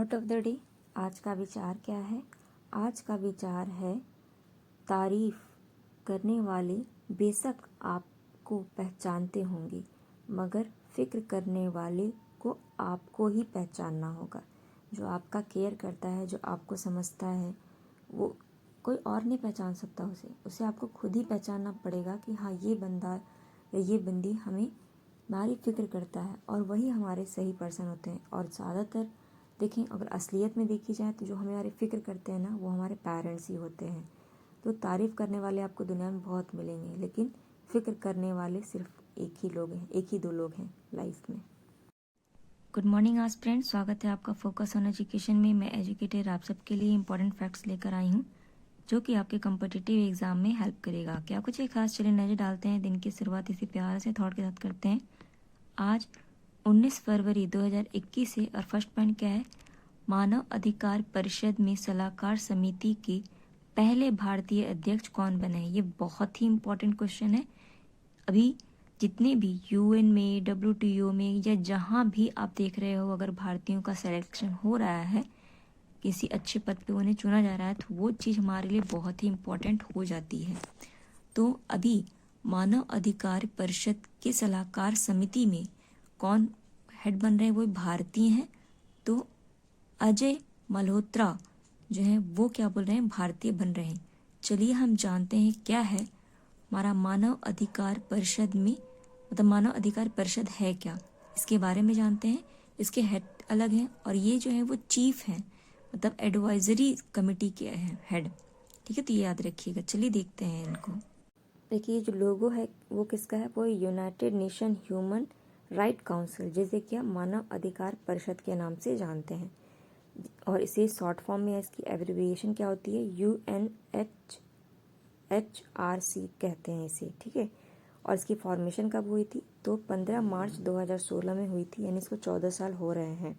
Thought of the day. आज का विचार क्या है? आज का विचार है, तारीफ करने वाले बेशक आपको पहचानते होंगे, मगर फिक्र करने वाले को आपको ही पहचानना होगा। जो आपका केयर करता है, जो आपको समझता है, वो कोई और नहीं पहचान सकता उसे आपको खुद ही पहचानना पड़ेगा कि हाँ, ये बंदा या ये बंदी हमारी फ़िक्र करता है, और वही हमारे सही पर्सन होते हैं। और ज़्यादातर देखें, अगर असलियत में देखी जाए तो जो हमारी फ़िक्र करते हैं ना, वो हमारे पेरेंट्स ही होते हैं। तो तारीफ़ करने वाले आपको दुनिया में बहुत मिलेंगे, लेकिन फ़िक्र करने वाले सिर्फ एक ही लोग हैं, एक ही दो लोग हैं लाइफ में। गुड मॉर्निंग आज फ्रेंड्स, स्वागत है आपका फोकस ऑन एजुकेशन में। मैं एजुकेटर आप सबके लिए इंपॉर्टेंट फैक्ट्स लेकर आई हूँ, जो कि आपके कम्पिटिटिव एग्जाम में हेल्प करेगा। क्या कुछ एक खास, चलिए नजर डालते हैं। दिन की शुरुआत इसी प्यार से थॉट के साथ करते हैं। आज 19 फरवरी 2021 है, और फर्स्ट पॉइंट क्या है? मानव अधिकार परिषद में सलाहकार समिति के पहले भारतीय अध्यक्ष कौन बने? ये बहुत ही इंपॉर्टेंट क्वेश्चन है। अभी जितने भी यूएन में, डब्ल्यूटीओ में, या जहाँ भी आप देख रहे हो, अगर भारतीयों का सिलेक्शन हो रहा है, किसी अच्छे पद पे उन्हें चुना जा रहा है, तो वो चीज़ हमारे लिए बहुत ही इम्पोर्टेंट हो जाती है। तो अभी मानव अधिकार परिषद के सलाहकार समिति में कौन हेड बन रहे हैं? वो भारतीय हैं। तो अजय मल्होत्रा जो है वो क्या बोल रहे हैं? भारतीय बन रहे हैं। चलिए हम जानते हैं क्या है हमारा मानव अधिकार परिषद में, मतलब मानव अधिकार परिषद है क्या, इसके बारे में जानते हैं। इसके हेड अलग हैं, और ये जो है वो चीफ हैं, मतलब एडवाइजरी कमेटी के हैं हेड। ठीक है, तो ये याद रखिएगा। चलिए देखते हैं इनको। देखिए, जो लोगो है वो किसका है? वो United nation human right council, जिसे क्या मानव अधिकार परिषद के नाम से जानते हैं। और इसे शॉर्ट फॉर्म में इसकी एब्रिविएशन क्या होती है? UNHRC कहते हैं इसे। ठीक है, और इसकी फॉर्मेशन कब हुई थी? तो 15 मार्च 2016 में हुई थी, यानी इसको 14 साल हो रहे हैं।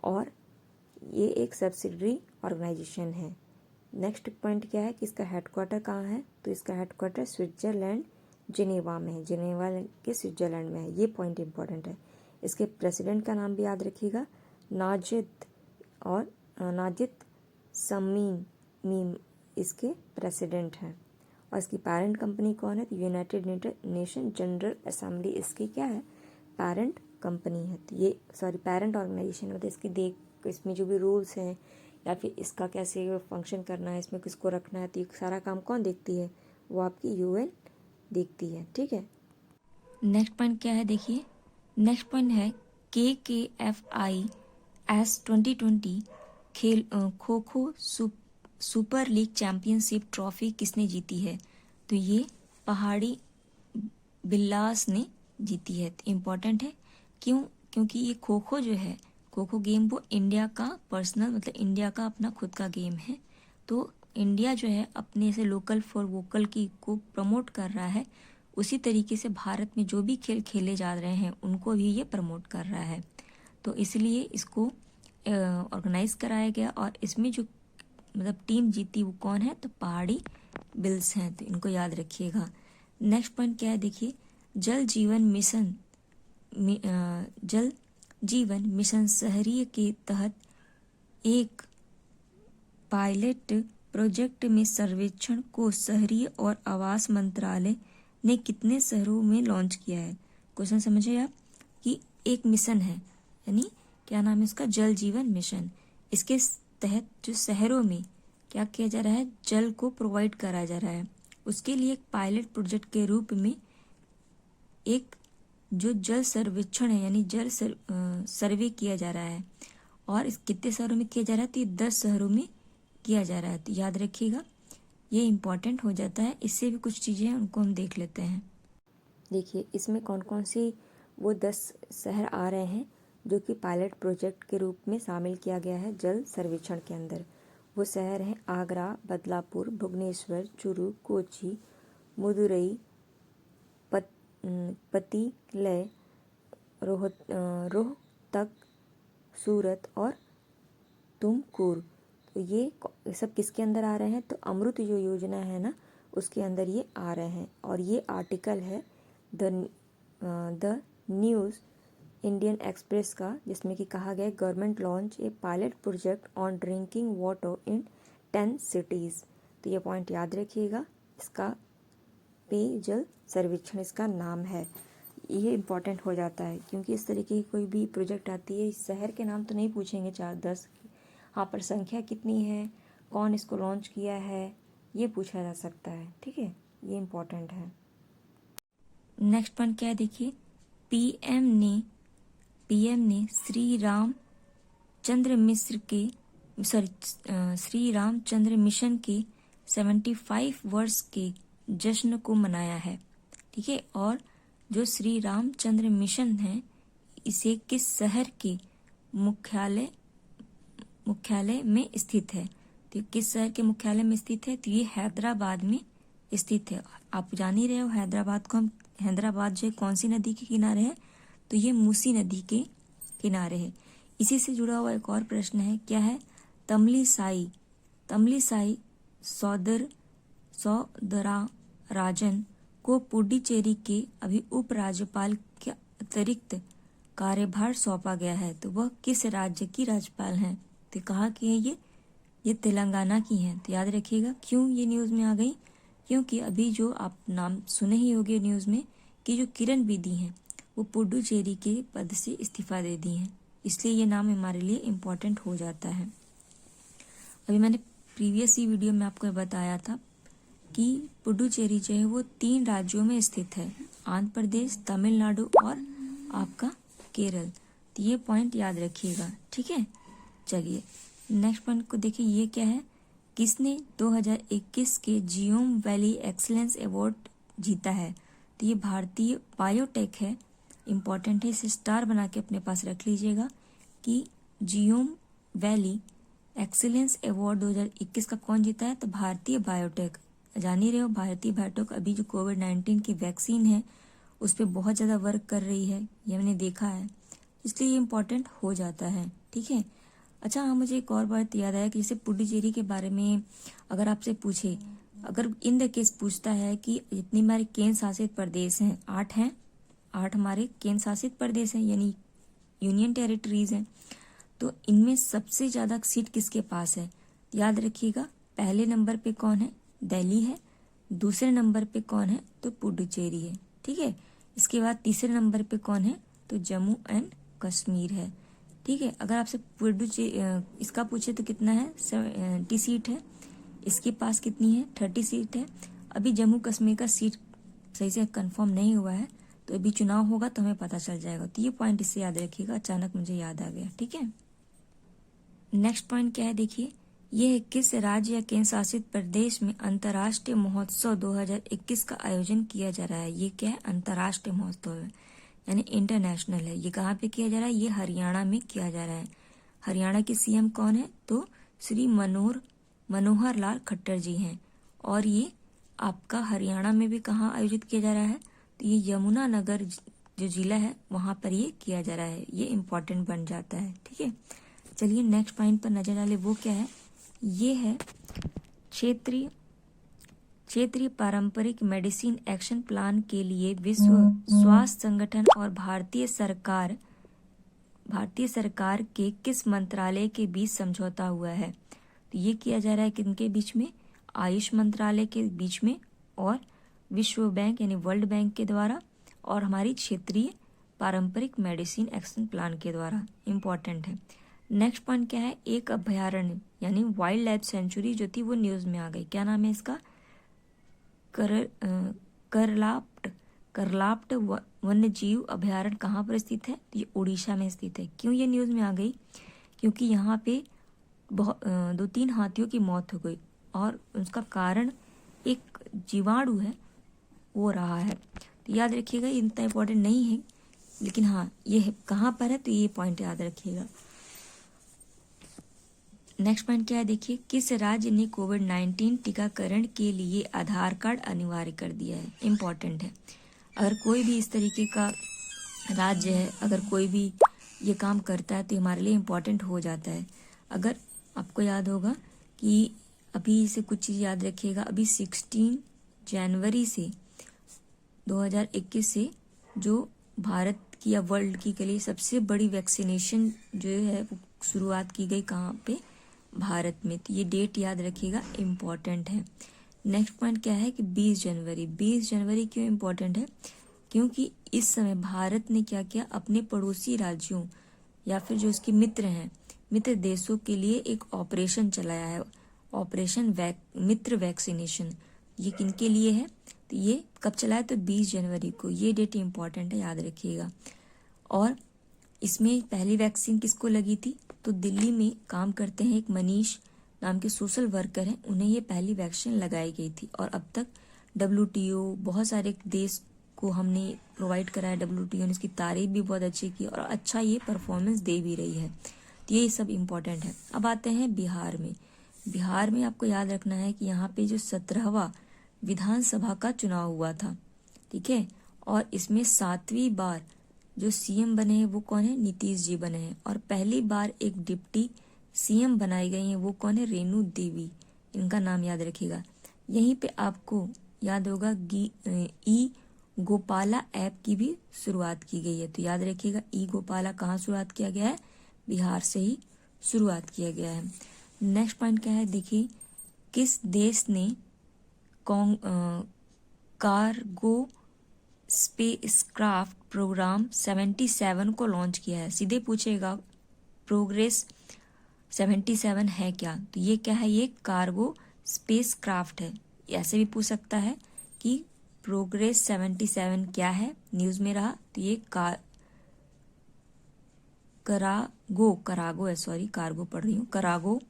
और ये एक सब्सिडरी ऑर्गेनाइजेशन है। नेक्स्ट पॉइंट क्या है कि इसका हेडक्वार्टर कहाँ है? तो इसका हेडक्वार्टर स्विट्जरलैंड जिनेवा में है। जिनेवा के स्विट्जरलैंड में है। ये पॉइंट इंपॉर्टेंट है। इसके प्रेसिडेंट का नाम भी याद रखिएगा, नाजिद समीम इसके प्रेसिडेंट हैं। और इसकी पेरेंट कंपनी कौन है? तो यूनाइटेड नेशन जनरल असेंबली इसकी क्या है? पेरेंट कंपनी है। तो ये पेरेंट ऑर्गेनाइजेशन है। तो इसमें जो भी रूल्स हैं, या फिर इसका कैसे फंक्शन करना है, इसमें किसको रखना है, तो ये सारा काम कौन देखती है? वो आपकी UN देखती है। ठीक है। नेक्स्ट पॉइंट क्या है? देखिए, नेक्स्ट पॉइंट है KKFIS 2020 kho kho super league championship trophy किसने जीती है? तो ये पहाड़ी बिल्लास ने जीती है। इम्पॉर्टेंट है। क्यों? क्योंकि ये खो खो जो है, खो खो गेम, वो इंडिया का पर्सनल, मतलब इंडिया का अपना खुद का गेम है। तो इंडिया जो है अपने से लोकल फॉर वोकल की को प्रमोट कर रहा है। उसी तरीके से भारत में जो भी खेल खेले जा रहे हैं उनको भी ये प्रमोट कर रहा है। तो इसलिए इसको ऑर्गेनाइज कराया गया, और इसमें जो मतलब टीम जीती वो कौन है? तो पहाड़ी बिल्स हैं। तो इनको याद रखिएगा। नेक्स्ट पॉइंट क्या है? देखिए, जल जीवन मिशन शहरी के तहत एक पायलट प्रोजेक्ट में सर्वेक्षण को शहरी और आवास मंत्रालय ने कितने शहरों में लॉन्च किया है? क्वेश्चन समझिए आप कि एक मिशन है, यानी क्या नाम है इसका? जल जीवन मिशन। इसके तहत जो शहरों में क्या किया जा रहा है? जल को प्रोवाइड कराया जा रहा है। उसके लिए एक पायलट प्रोजेक्ट के रूप में एक जो जल सर्वेक्षण है, यानी जल सर्वे किया जा रहा है। और इस कितने शहरों में किया जा रहा है? तो ये 10 शहरों में किया जा रहा है। तो याद रखिएगा, ये इम्पॉर्टेंट हो जाता है। इससे भी कुछ चीज़ें हैं, उनको हम देख लेते हैं। देखिए, इसमें कौन कौन सी वो 10 शहर आ रहे हैं जो कि पायलट प्रोजेक्ट के रूप में शामिल किया गया है जल सर्वेक्षण के अंदर। वो शहर हैं आगरा, बदलापुर, भुवनेश्वर, चूरू, कोची, मदुरई, पतिलय, रोहतक, सूरत और तुमकुर। तो ये सब किसके अंदर आ रहे हैं? तो अमृत जो योजना है ना, उसके अंदर ये आ रहे हैं। और ये आर्टिकल है द न्यूज़ इंडियन एक्सप्रेस का, जिसमें कि कहा गया government launch a pilot project on drinking water in 10 cities. तो ये पॉइंट याद रखिएगा, इसका पेयजल सर्वेक्षण इसका नाम है। ये इम्पॉर्टेंट हो जाता है क्योंकि इस तरीके की कोई भी प्रोजेक्ट आती है, शहर के नाम तो नहीं पूछेंगे 4-10, हाँ पर संख्या कितनी है, कौन इसको लॉन्च किया है, ये पूछा जा सकता है। ठीक है, ये इम्पॉर्टेंट है। नेक्स्ट पॉइंट क्या है देखिए, पीएम ने श्री रामचंद्र मिशन के 75 वर्ष के जश्न को मनाया है। ठीक है, और जो श्री रामचंद्र मिशन है इसे किस शहर के मुख्यालय में स्थित है? तो किस शहर के मुख्यालय में स्थित है? तो ये हैदराबाद में स्थित है। आप जान ही रहे हो हैदराबाद जो कौन सी नदी के किनारे है? तो ये मूसी नदी के किनारे है। इसी से जुड़ा हुआ एक और प्रश्न है, क्या है? तमिलिसाई सौंदरराजन को पुडुचेरी के अभी उपराज्यपाल के अतिरिक्त कार्यभार सौंपा गया है। तो वह किस राज्य की राज्यपाल हैं? तो कहा कि ये तेलंगाना की हैं। तो याद रखिएगा क्यों ये न्यूज़ में आ गई, क्योंकि अभी जो आप नाम सुने ही होंगे न्यूज़ में कि जो किरण बेदी हैं वो पुडुचेरी के पद से इस्तीफा दे दी हैं, इसलिए ये नाम हमारे लिए इम्पोर्टेंट हो जाता है। अभी मैंने प्रीवियस ही वीडियो में आपको बताया था कि पुडुचेरी जो है वो 3 राज्यों में स्थित है, आंध्र प्रदेश, तमिलनाडु और आपका केरल। तो ये पॉइंट याद रखिएगा। ठीक है, चलिए नेक्स्ट पॉइंट को देखिए, ये क्या है? किसने 2021 के जियोम वैली एक्सीलेंस अवार्ड जीता है? तो ये भारतीय बायोटेक है, इम्पॉर्टेंट है, इसे स्टार बना के अपने पास रख लीजिएगा कि जियोम वैली एक्सीलेंस अवार्ड 2021 का कौन जीता है? तो भारतीय बायोटेक। जान ही रहे हो भारतीय बायोटेक अभी जो कोविड-19 की वैक्सीन है उस पर बहुत ज़्यादा वर्क कर रही है, ये मैंने देखा है, इसलिए ये इम्पोर्टेंट हो जाता है। ठीक है, अच्छा हाँ, मुझे एक और बात याद आया कि जैसे पुडुचेरी के बारे में अगर आपसे पूछे, अगर इन द केस पूछता है कि जितनी हमारे केंद्र शासित प्रदेश हैं 8 हैं, 8 हमारे केंद्र शासित प्रदेश हैं यानी यूनियन टेरिटरीज हैं, तो इनमें सबसे ज़्यादा सीट किसके पास है? याद रखिएगा पहले नंबर पे कौन है? दिल्ली है। दूसरे नंबर पे कौन है? तो पुडुचेरी है। ठीक है, इसके बाद तीसरे नंबर पे कौन है? तो जम्मू एंड कश्मीर है। ठीक है, अगर आपसे पुडुचेरी इसका पूछे तो कितना है? 70 सीट है। इसके पास कितनी है? 30 सीट है। अभी जम्मू कश्मीर का सीट सही से कंफर्म नहीं हुआ है, तो अभी चुनाव होगा तो हमें पता चल जाएगा। तो ये पॉइंट इससे याद रखिएगा, अचानक मुझे याद आ गया। ठीक है, नेक्स्ट पॉइंट क्या है देखिए, यह है किस राज्य या केंद्र शासित प्रदेश में अंतर्राष्ट्रीय महोत्सव 2021 का आयोजन किया जा रहा है? ये क्या है? अंतर्राष्ट्रीय महोत्सव है यानी इंटरनेशनल है। ये कहाँ पे किया जा रहा है? ये हरियाणा में किया जा रहा है। हरियाणा के सीएम कौन है? तो श्री मनोहर लाल खट्टर जी हैं। और ये आपका हरियाणा में भी कहाँ आयोजित किया जा रहा है? तो ये यमुनानगर जो जिला है वहाँ पर ये किया जा रहा है। ये इम्पोर्टेंट बन जाता है। ठीक है, चलिए नेक्स्ट पॉइंट पर नजर डालें, वो क्या है? ये है क्षेत्रीय पारंपरिक मेडिसिन एक्शन प्लान के लिए विश्व स्वास्थ्य संगठन और भारतीय सरकार के किस मंत्रालय के बीच समझौता हुआ है? तो ये किया जा रहा है किनके बीच में? आयुष मंत्रालय के बीच में और विश्व बैंक यानी वर्ल्ड बैंक के द्वारा और हमारी क्षेत्रीय पारंपरिक मेडिसिन एक्शन प्लान के द्वारा। इम्पोर्टेंट है। नेक्स्ट पॉइंट क्या है? एक अभयारण्य यानी वाइल्ड लाइफ सेंचुरी जो थी वो न्यूज में आ गई। क्या नाम है इसका? करलाप्ट वन्य जीव अभयारण्य कहाँ पर स्थित है? तो ये उड़ीसा में स्थित है। क्यों ये न्यूज में आ गई? क्योंकि यहाँ पे 2-3 हाथियों की मौत हो गई और उसका कारण एक जीवाणु है वो रहा है। तो याद रखिएगा, ये इतना इम्पोर्टेंट नहीं है, लेकिन हाँ ये है कहाँ पर है, तो ये पॉइंट याद रखिएगा। नेक्स्ट पॉइंट क्या है देखिए, किस राज्य ने कोविड-19 टीकाकरण के लिए आधार कार्ड अनिवार्य कर दिया है? इम्पॉर्टेंट है। अगर कोई भी इस तरीके का राज्य है, अगर कोई भी ये काम करता है तो हमारे लिए इम्पोर्टेंट हो जाता है। अगर आपको याद होगा कि अभी से कुछ चीज़ याद रखिएगा, अभी 16 जनवरी से 2021 से जो भारत की या वर्ल्ड की के लिए सबसे बड़ी वैक्सीनेशन जो है वो शुरुआत की गई कहाँ पे, भारत में। तो ये डेट याद रखिएगा, इम्पॉर्टेंट है। नेक्स्ट पॉइंट क्या है कि 20 जनवरी। 20 जनवरी क्यों इम्पोर्टेंट है? क्योंकि इस समय भारत ने क्या किया, अपने पड़ोसी राज्यों या फिर जो उसके मित्र हैं, मित्र देशों के लिए एक ऑपरेशन चलाया है, ऑपरेशन मित्र वैक्सीनेशन। ये किनके लिए है? तो ये कब चला है? तो 20 जनवरी को। ये डेट इम्पॉर्टेंट है, याद रखिएगा। और इसमें पहली वैक्सीन किसको लगी थी? तो दिल्ली में काम करते हैं एक मनीष नाम के सोशल वर्कर हैं, उन्हें ये पहली वैक्सीन लगाई गई थी। और अब तक WTO बहुत सारे देश को हमने प्रोवाइड कराया, WTO ने इसकी तारीफ भी बहुत अच्छी की और अच्छा ये परफॉर्मेंस दे भी रही है। तो ये सब इम्पोर्टेंट है। अब आते हैं बिहार में। बिहार में आपको याद रखना है कि यहाँ पे जो 17वां विधानसभा का चुनाव हुआ था, ठीक है, और इसमें 7वीं बार जो CM बने हैं वो कौन है? नीतीश जी बने हैं। और पहली बार एक डिप्टी CM बनाई गई हैं, वो कौन है? रेणु देवी। इनका नाम याद रखिएगा। यहीं पे आपको याद होगा ई गोपाला ऐप की भी शुरुआत की गई है। तो याद रखिएगा, ई गोपाला कहाँ शुरुआत किया गया है? बिहार से ही शुरुआत किया गया है। नेक्स्ट पॉइंट क्या है? देखिए, किस देश ने कार्गो स्पेसक्राफ्ट प्रोग्राम 77 को लॉन्च किया है? सीधे पूछेगा, प्रोग्रेस 77 है क्या? तो ये क्या है? ये कार्गो स्पेसक्राफ्ट है। ऐसे भी पूछ सकता है कि प्रोग्रेस 77 क्या है, न्यूज में रहा। तो ये कार्गो पढ़ रही हूँ, करागो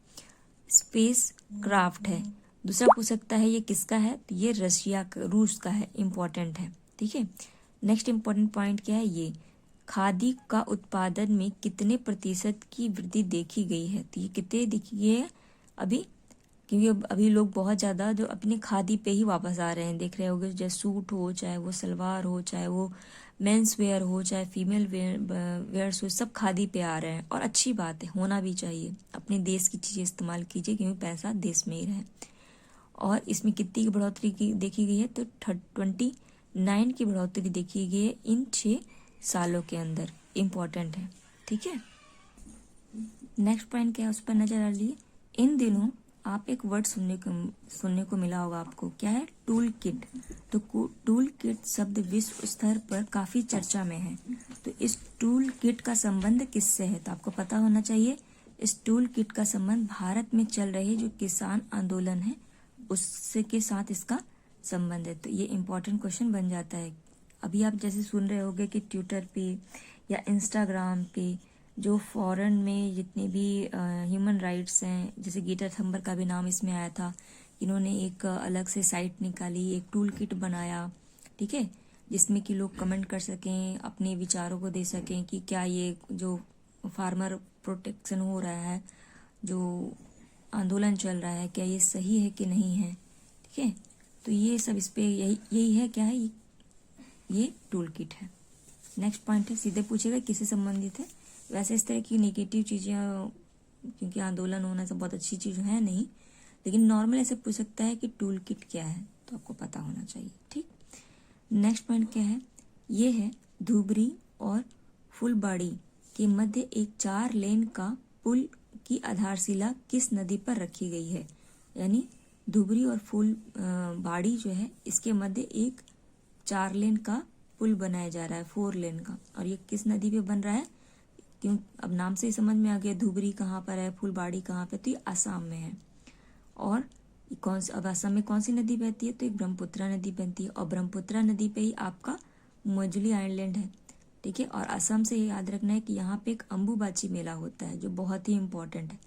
स्पेस क्राफ्ट है। दूसरा पूछ सकता है ये किसका है? तो ये रूस का है, इंपॉर्टेंट है, ठीक है। नेक्स्ट इंपॉर्टेंट पॉइंट क्या है? ये खादी का उत्पादन में कितने प्रतिशत की वृद्धि देखी गई है? तो ये कितने देखी है अभी, क्योंकि अभी लोग बहुत ज़्यादा जो अपने खादी पे ही वापस आ रहे हैं। देख रहे होगे, चाहे सूट हो, चाहे वो सलवार हो, चाहे वो मेंस वेयर हो, चाहे फीमेल वेयर्स हो, सब खादी पे आ रहे हैं। और अच्छी बात है, होना भी चाहिए। अपने देश की चीज़ें इस्तेमाल कीजिए, क्योंकि पैसा देश में ही रहे। और इसमें कितनी की बढ़ोतरी की देखी गई है? तो 29 की बढ़ोतरी देखी गई है इन 6 सालों के अंदर। इम्पोर्टेंट है, ठीक है। नेक्स्ट पॉइंट क्या है, उस पर नजर डालिए। इन दिनों आप एक वर्ड सुनने को मिला होगा आपको, क्या है? Tool kit. तो टूल किट शब्द विश्व स्तर पर काफी चर्चा में है। तो इस टूल किट का संबंध किससे है? तो आपको पता होना चाहिए, इस टूल किट का संबंध भारत में चल रहे जो किसान आंदोलन है उससे के साथ इसका संबंध है। तो ये इम्पोर्टेंट क्वेश्चन बन जाता है। अभी आप जैसे सुन रहे होगे कि ट्विटर पे या इंस्टाग्राम पे जो फॉरेन में जितने भी ह्यूमन राइट्स हैं, जैसे ग्रेटा थंबर का भी नाम इसमें आया था, इन्होंने एक अलग से साइट निकाली, एक टूल किट बनाया, ठीक है, जिसमें कि लोग कमेंट कर सकें, अपने विचारों को दे सकें कि क्या ये जो फार्मर प्रोटेक्शन हो रहा है, जो आंदोलन चल रहा है, क्या ये सही है कि नहीं है, ठीक है। तो ये सब इस पे यही है, क्या है ये टूल किट है। नेक्स्ट पॉइंट है, सीधे पूछेगा किससे संबंधित है। वैसे इस तरह की नेगेटिव चीज़ें, क्योंकि आंदोलन होना सब बहुत अच्छी चीज़ है नहीं, लेकिन नॉर्मल ऐसे पूछ सकता है कि टूल किट क्या है, तो आपको पता होना चाहिए, ठीक। नेक्स्ट पॉइंट क्या है? ये है धुबरी और फुलबाड़ी के मध्य एक 4 लेन का पुल की आधारशिला किस नदी पर रखी गई है? यानी धुबरी और फुलबाड़ी जो है, इसके मध्य एक 4 लेन का पुल बनाया जा रहा है, 4 लेन का। और ये किस नदी पे बन रहा है? क्यों, अब नाम से ही समझ में आ गया धुबरी कहाँ पर है, फुलबाड़ी कहाँ पे, तो ये असम में है। और अब असम में कौन सी नदी बहती है? तो एक ब्रह्मपुत्रा नदी बहती है, और ब्रह्मपुत्रा नदी पे ही आपका मजुली आइलैंड है, ठीक है। और असम से याद रखना है कि यहाँ पे एक अम्बुबाची मेला होता है, जो बहुत ही इंपॉर्टेंट है।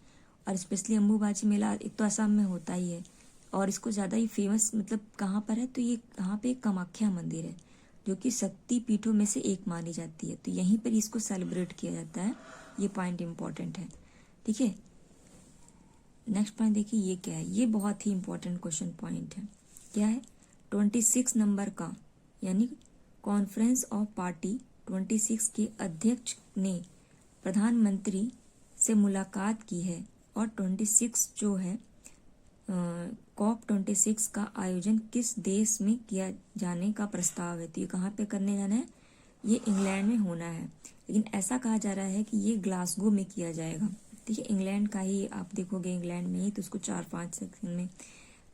और स्पेशली अम्बुबाची मेला एक तो असम में होता ही है, और इसको ज़्यादा ही फेमस मतलब कहाँ पर है? तो ये यहाँ पे एक कामाख्या मंदिर है, जो कि शक्ति पीठों में से एक मानी जाती है। तो यहीं पर इसको सेलिब्रेट किया जाता है। ये पॉइंट इंपॉर्टेंट है, ठीक है। नेक्स्ट पॉइंट देखिए, ये क्या है? ये बहुत ही इंपॉर्टेंट क्वेश्चन पॉइंट है। क्या है? 26 नंबर का, यानी कॉन्फ्रेंस ऑफ पार्टी 26 के अध्यक्ष ने प्रधानमंत्री से मुलाकात की है। और 26 जो है COP26 का आयोजन किस देश में किया जाने का प्रस्ताव है? तो ये कहाँ पे करने जाना है? ये इंग्लैंड में होना है, लेकिन ऐसा कहा जा रहा है कि ये ग्लासगो में किया जाएगा। ठीक है, इंग्लैंड का ही आप देखोगे, इंग्लैंड में ही तो उसको 4-5 सेक्शन में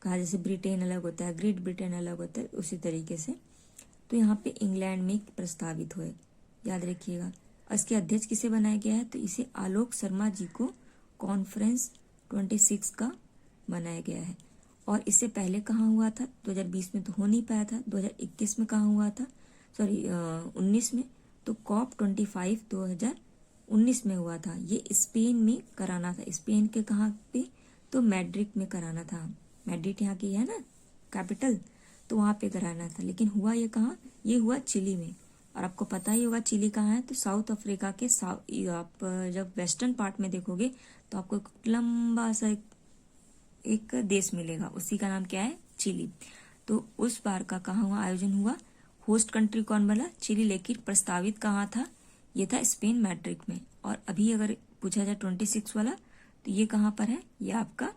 कहा, जैसे ब्रिटेन अलग होता है, ग्रेट ब्रिटेन अलग होता है, उसी तरीके से। तो यहाँ पे इंग्लैंड में प्रस्तावित हुए, याद रखिएगा। और इसके अध्यक्ष किसे बनाया गया है, तो इसे आलोक शर्मा जी को कॉन्फ्रेंस 26 का बनाया गया है। और इससे पहले कहाँ हुआ था, 2020 में तो हो नहीं पाया था, 2021 में कहाँ हुआ था, सॉरी 19 में, तो COP 25 2019 में हुआ था। ये स्पेन में कराना था, स्पेन के कहाँ पे, तो मैड्रिड में कराना था। मैड्रिड यहाँ की है ना कैपिटल, तो वहाँ पे कराना था, लेकिन हुआ ये कहाँ, ये हुआ चिली में। और आपको पता ही होगा चिली कहाँ है, तो साउथ अफ्रीका के आप जब वेस्टर्न पार्ट में देखोगे तो आपको एक लंबा सा एक देश मिलेगा, उसी का नाम क्या है, चिली। तो उस बार का कहाँ हुआ, आयोजन हुआ, होस्ट कंट्री कौन बना, चिली, लेकिन प्रस्तावित कहाँ था, ये था स्पेन मैड्रिड में। और अभी अगर पूछा जाए 26 वाला, तो ये कहाँ पर है, ये आपका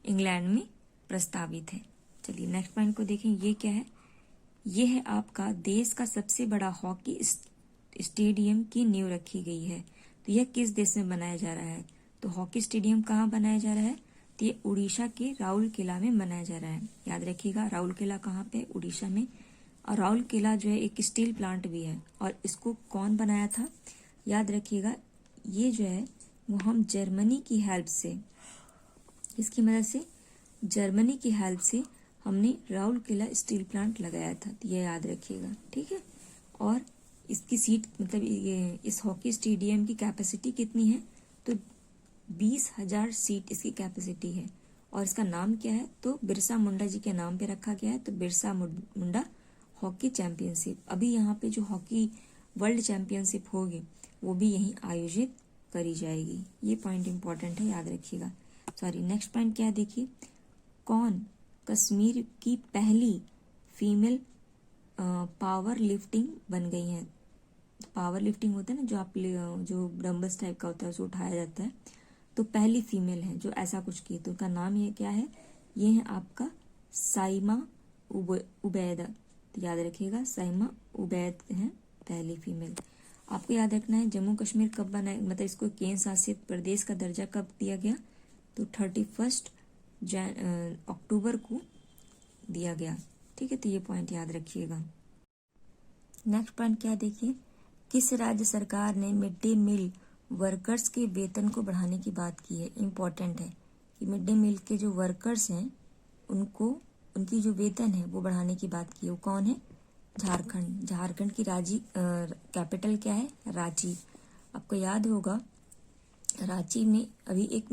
इंग्लैंड में प्रस्तावित है। चलिए नेक्स्ट पॉइंट को देखें, ये क्या है, ये है आपका देश का सबसे बड़ा हॉकी स्टेडियम की नींव रखी गई है। तो यह किस देश में बनाया जा रहा है, तो हॉकी स्टेडियम कहाँ बनाया जा रहा है, तो ये उड़ीसा के राउरकेला में बनाया जा रहा है। याद रखिएगा, राउरकेला कहाँ पे, उड़ीसा में। और राउरकेला जो है एक स्टील प्लांट भी है, और इसको कौन बनाया था, याद रखिएगा, ये जो है वो हम जर्मनी की हेल्प से, इसकी मदद से, जर्मनी की हेल्प से हमने राउरकेला स्टील प्लांट लगाया था, तो ये याद रखिएगा। ठीक है, और इसकी सीट मतलब ये इस हॉकी स्टेडियम की कैपेसिटी कितनी है, तो 20,000 सीट इसकी कैपेसिटी है। और इसका नाम क्या है, तो बिरसा मुंडा जी के नाम पे रखा गया है, तो बिरसा मुंडा हॉकी चैंपियनशिप। अभी यहाँ पे जो हॉकी वर्ल्ड चैंपियनशिप होगी वो भी यहीं आयोजित करी जाएगी। ये पॉइंट इंपॉर्टेंट है, याद रखिएगा। सॉरी, नेक्स्ट पॉइंट क्या है, देखिए, कौन कश्मीर की पहली फीमेल पावर लिफ्टिंग बन गई है। पावर लिफ्टिंग होता है ना, जो आप जो डम्बल्स टाइप का होता है, उसे उठाया जाता है, तो पहली फीमेल है जो ऐसा कुछ की, तो उनका नाम ये क्या है, ये है आपका साइमा उबैदा। तो याद रखिएगा, साइमा उबैद है पहली फीमेल। आपको याद रखना है जम्मू कश्मीर कब बना, मतलब इसको केंद्र शासित प्रदेश का दर्जा कब दिया गया, तो 31 अक्टूबर को दिया गया। ठीक है, तो ये पॉइंट याद रखिएगा। नेक्स्ट पॉइंट क्या, देखिए, किस राज्य सरकार ने मिड डे मील वर्कर्स के वेतन को बढ़ाने की बात की है। इम्पोर्टेंट है कि मिड डे मील के जो वर्कर्स हैं उनको, उनकी जो वेतन है वो बढ़ाने की बात की है। वो कौन है, झारखंड। झारखंड की कैपिटल क्या है, रांची। आपको याद होगा रांची में अभी एक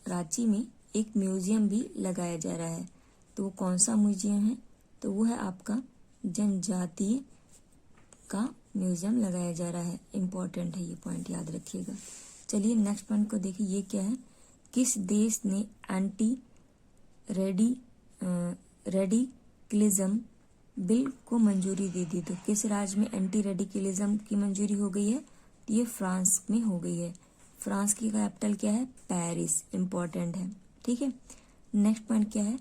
रांची में एक म्यूजियम भी लगाया जा रहा है, तो वो कौन सा म्यूजियम है, तो वो है आपका जनजातीय का म्यूजियम लगाया जा रहा है। इम्पोर्टेंट है, ये पॉइंट याद रखिएगा। चलिए नेक्स्ट पॉइंट को देखिए, ये क्या है, किस देश ने एंटी रेडिकलिज्म बिल को मंजूरी दे दी। तो किस राज्य में एंटी रेडिकलिज्म की मंजूरी हो गई है, तो ये फ्रांस में हो गई है। फ्रांस की कैपिटल क्या है, पेरिस। इम्पोर्टेंट है। ठीक है, नेक्स्ट पॉइंट क्या है,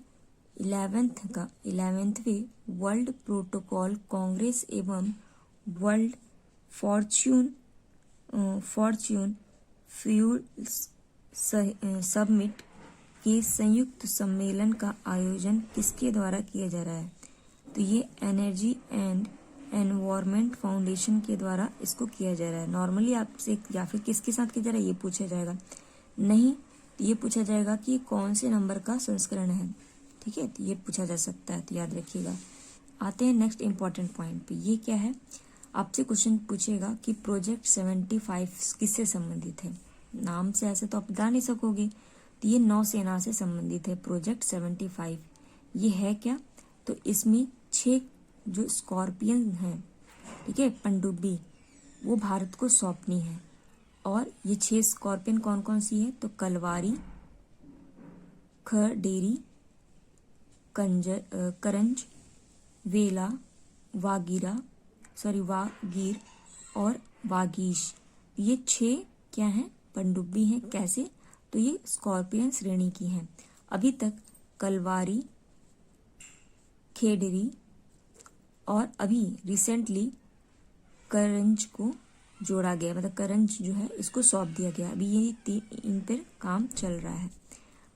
11वीं वर्ल्ड प्रोटोकॉल कांग्रेस एवं वर्ल्ड फॉर्च्यून फ्यूल समिट के संयुक्त सम्मेलन का आयोजन किसके द्वारा किया जा रहा है, तो ये एनर्जी एंड एनवायरमेंट फाउंडेशन के द्वारा इसको किया जा रहा है। नॉर्मली आपसे या फिर किसके साथ किया जा रहा है ये पूछा जाएगा, नहीं तो ये पूछा जाएगा कि ये कौन से नंबर का संस्करण है। ठीक है, तो ये पूछा जा सकता है, तो याद रखिएगा। आते हैं नेक्स्ट इंपॉर्टेंट पॉइंट पे, ये क्या है, आपसे क्वेश्चन पूछेगा कि प्रोजेक्ट 75 किससे संबंधित है। नाम से ऐसे तो आप बता नहीं सकोगे, तो ये नौसेना से संबंधित है। प्रोजेक्ट 75 ये है क्या, तो इसमें 6 जो स्कॉर्पियन हैं, ठीक है, पनडुब्बी, वो भारत को सौंपनी है। और ये 6 स्कॉर्पियन कौन कौन सी है, तो कलवारी, खडेरी, करंज, वेला, वागीर और वागीश। ये 6 क्या हैं, पनडुब्बी हैं। कैसे, तो ये स्कॉर्पियन श्रेणी की हैं। अभी तक कलवारी, खेडरी, और अभी रिसेंटली करंज को जोड़ा गया, मतलब करंज जो है इसको सौंप दिया गया। अभी ये इन पर काम चल रहा है,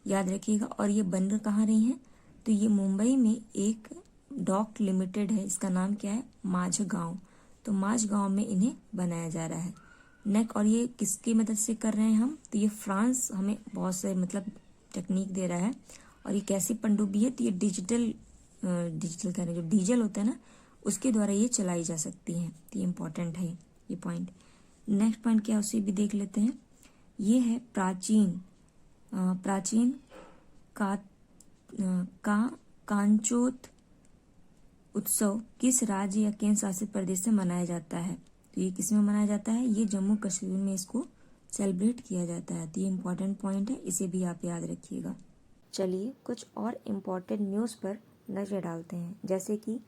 याद रखिएगा। और ये बन कहाँ रही हैं, तो ये मुंबई में एक डॉक लिमिटेड है, इसका नाम क्या है, माझगांव। तो माझगांव में इन्हें बनाया जा रहा है। नेक्स्ट, और ये किसकी मदद से कर रहे हैं हम, तो ये फ्रांस हमें बहुत से मतलब टेक्निक दे रहा है। और ये कैसी पनडुब्बी है, तो ये डिजिटल कह रहे जो डीजल होता है ना, उसके द्वारा ये चलाई जा सकती हैं। तो ये इम्पोर्टेंट है ये पॉइंट। नेक्स्ट पॉइंट क्या है उसे भी देख लेते हैं। ये है प्राचीन कांचोत उत्सव किस राज्य या केंद्र शासित प्रदेश से मनाया जाता है, तो ये किस में मनाया जाता है, ये जम्मू कश्मीर में इसको सेलिब्रेट किया जाता है। तो ये इम्पोर्टेंट पॉइंट है, इसे भी आप याद रखिएगा। चलिए कुछ और इम्पोर्टेंट न्यूज़ पर नज़र डालते हैं, जैसे कि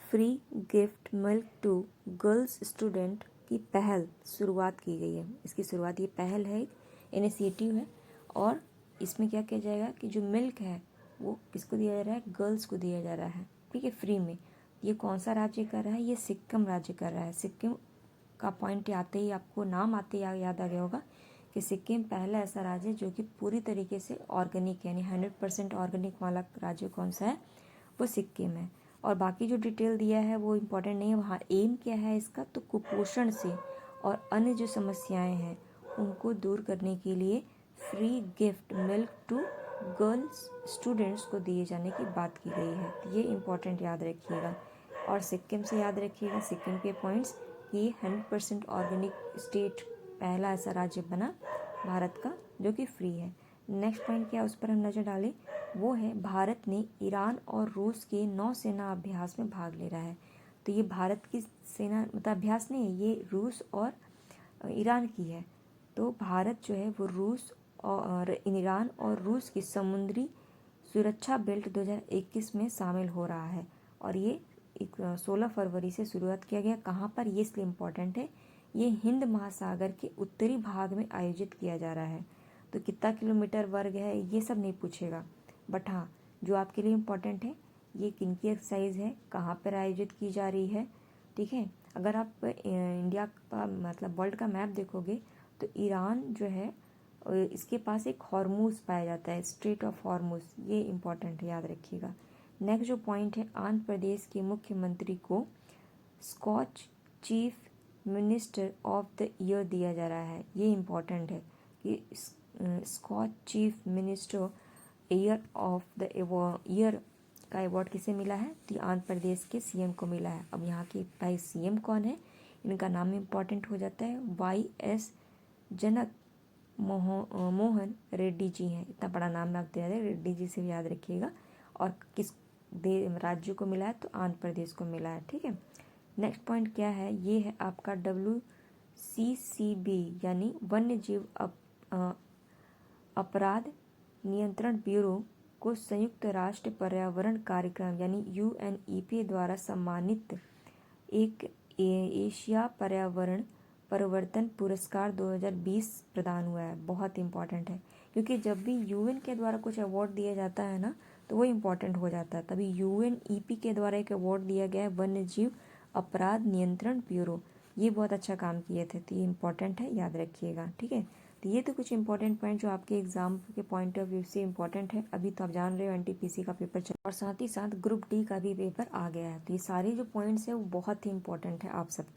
free gift milk to girls student की पहल शुरुआत की गई है। इसकी शुरुआत, ये पहल है, इनिशिएटिव है। और इसमें क्या किया जाएगा कि जो मिल्क है वो किसको दिया जा रहा है, गर्ल्स को दिया जा रहा है, ठीक है, फ्री में। ये कौन सा राज्य कर रहा है, ये सिक्किम राज्य कर रहा है। सिक्किम का पॉइंट आते ही आपको नाम आते ही याद आ गया होगा कि सिक्किम पहला ऐसा राज्य है जो कि पूरी तरीके से ऑर्गेनिक यानी 100% ऑर्गेनिक वाला राज्य कौन सा है, वो सिक्किम है। और बाकी जो डिटेल दिया है वो इम्पोर्टेंट नहीं है। वहाँ एम क्या है इसका, तो कुपोषण से और अन्य जो समस्याएं हैं उनको दूर करने के लिए free gift milk to girls students को दिए जाने की बात की गई है। तो ये इम्पोर्टेंट याद रखिएगा। और सिक्किम से याद रखिएगा सिक्किम के पॉइंट्स कि 100% ऑर्गेनिक स्टेट पहला ऐसा राज्य बना भारत का जो कि फ्री है। नेक्स्ट पॉइंट क्या उस पर हम नज़र डालें, वो है भारत ने ईरान और रूस के नौसेना अभ्यास में भाग ले रहा है। तो ये भारत की सेना मतलब अभ्यास नहीं है, ये रूस और ईरान की है। तो भारत जो है वो रूस और ईरान और रूस की समुद्री सुरक्षा बेल्ट 2021 में शामिल हो रहा है। और ये 16 फरवरी से शुरुआत किया गया। कहाँ पर, ये इसलिए इम्पोर्टेंट है, ये हिंद महासागर के उत्तरी भाग में आयोजित किया जा रहा है। तो कितना किलोमीटर वर्ग है ये सब नहीं पूछेगा, बट हाँ जो आपके लिए इम्पोर्टेंट है ये किनकी एक्सरसाइज है, कहाँ पर आयोजित की जा रही है, ठीक है। अगर आप इंडिया का मतलब वर्ल्ड का मैप देखोगे तो ईरान जो है इसके पास एक हॉर्मूज पाया जाता है, स्ट्रेट ऑफ हॉर्मूज, ये इम्पोर्टेंट है, याद रखिएगा। नेक्स्ट जो पॉइंट है, आंध्र प्रदेश के मुख्यमंत्री को Skoch chief minister of the year दिया जा रहा है। ये इम्पोर्टेंट है कि Skoch chief minister year of the year का अवार्ड किसे मिला है, तो आंध्र प्रदेश के सीएम को मिला है। अब यहाँ के भाई सीएम कौन है, इनका नाम इम्पोर्टेंट हो जाता है, YS जनक मोहन रेड्डी जी हैं। इतना बड़ा नाम आप दे रहे हैं, रेड्डी जी से भी याद रखिएगा। और किस राज्य को मिला है, तो आंध्र प्रदेश को मिला है, ठीक है। नेक्स्ट पॉइंट क्या है, ये है आपका WCCB यानी वन्य जीव अपराध नियंत्रण ब्यूरो को संयुक्त राष्ट्र पर्यावरण कार्यक्रम यानी UNEP द्वारा सम्मानित एक एशिया पर्यावरण परिवर्तन पुरस्कार 2020 प्रदान हुआ है। बहुत इंपॉर्टेंट है क्योंकि जब भी UN के द्वारा कुछ अवार्ड दिया जाता है ना तो वो इम्पोर्टेंट हो जाता है। तभी UNEP के द्वारा एक अवार्ड दिया गया है वन्य जीव अपराध नियंत्रण ब्यूरो, ये बहुत अच्छा काम किए थे, तो ये इम्पोर्टेंट है, याद रखिएगा, ठीक है। तो ये तो कुछ इंपॉर्टेंट पॉइंट जो आपके एग्जाम के पॉइंट ऑफ व्यू से इंपॉर्टेंट है। अभी तो आप जान रहे हो NTPC का पेपर चल और साथ ही साथ ग्रुप D का भी पेपर आ गया है। तो ये सारे जो पॉइंट्स है वो बहुत ही इंपॉर्टेंट है आप सबके।